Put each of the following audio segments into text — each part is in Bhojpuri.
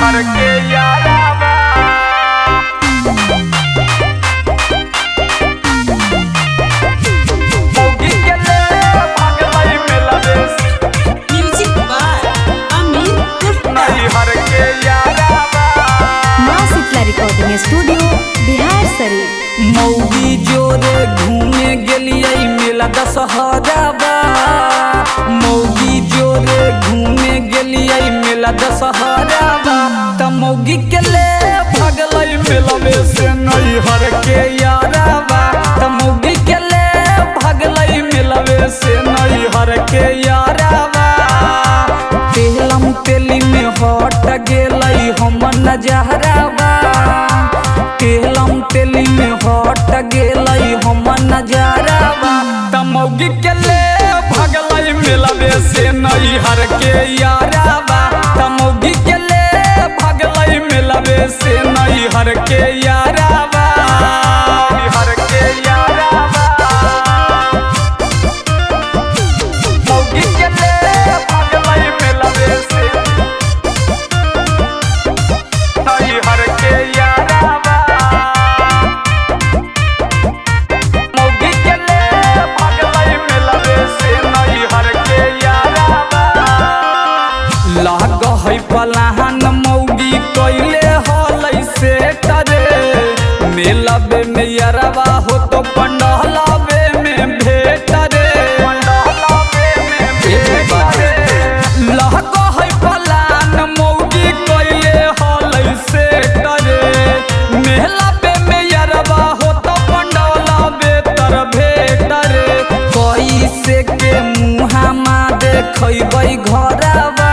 हर के यारावा मौगी के ले भागलई मिलवे म्यूजिक बाय अमित गुप्ता। नहीं हर के यारावा माँ शीतला रिकॉर्डिंग स्टूडियो बिहार शरीफ। मौगी जोरे घूमे गेलियै मेला दशहरावा। मौगी जोरे घूमे गेलियै मेला दशहरावा। त मौगी के ले भागलै मेलवे से नैहर के यारावा। त मौगी के ले भागलै मेलवे से नैहर के यारावा। तेलम तेली में हट गेलै हम नजहरावा। तेलम तेली में हट गेलै हम नजरावा। त मौगी के ले भागलै मेलवे से नैहर के यारावा। त मौगी के ले भागलै मेलवे से नैहर के यारावा। हर के यारावा मौगी के ले भागलई मिलवे से नहीं हर के यारावा मौगी के ले भागलई मिलवे से नहीं हर के यारावा लाग है पलाहन मौगी कैले हलै से तरे। मेलवे में यारवा हो तो पंडहलावे में भेट रे। लाग है पलाहन मौगी कैले हलै से तरे। मेलवे में यारवा हो तो पंडहलावे तर भेट रे। कैसे के मुहामा देखबै घरवा।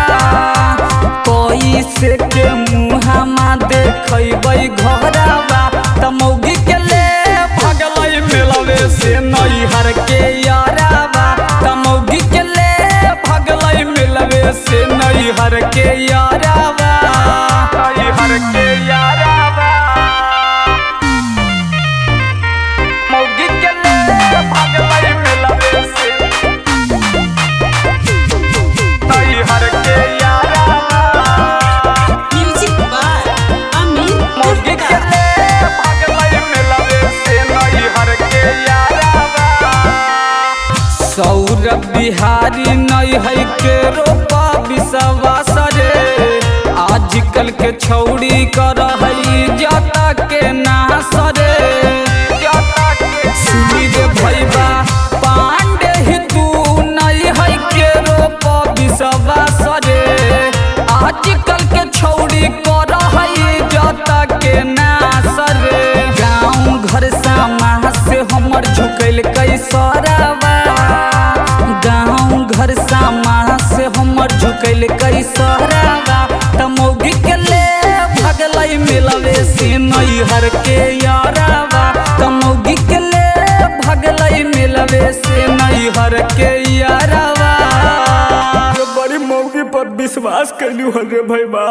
कैसे के मुहामा देखबै घरवा। त मौगी के ले भागलै मेलवे से नैहर के यारावा। त मौगी के ले भागलै मेलवे से नैहर के यारावा। नहीं हर के यारावा मौगी के ले भागलई मिलवे से नहीं हर के यारावा म्यूजिक बाय अमित मौगी के गुप्ता। ले भागलई मिलवे से नहीं हर के यारावा सौरभ बिहारी नहीं है के रोपा विश्वास रे। आजकल के छौड़ी कर जाता के नास रे। सुनी रे भैया पांडे ही तू नहीं है के रोपा विश्वास रे। आजकल के छौड़ी कर जाता के नास रे। गाँव घर समाज से हमर झुकल कैसरवा। गाँव घर समाज से हमर झुकल कैसरवा। त मौगी के ले भागलै मेलवे से नैहर के यारावा। त मौगी के ले भागलै मेलवे से नैहर के यारावा। बड़ी मौगी पर विश्वास कैलू हल रे भैया।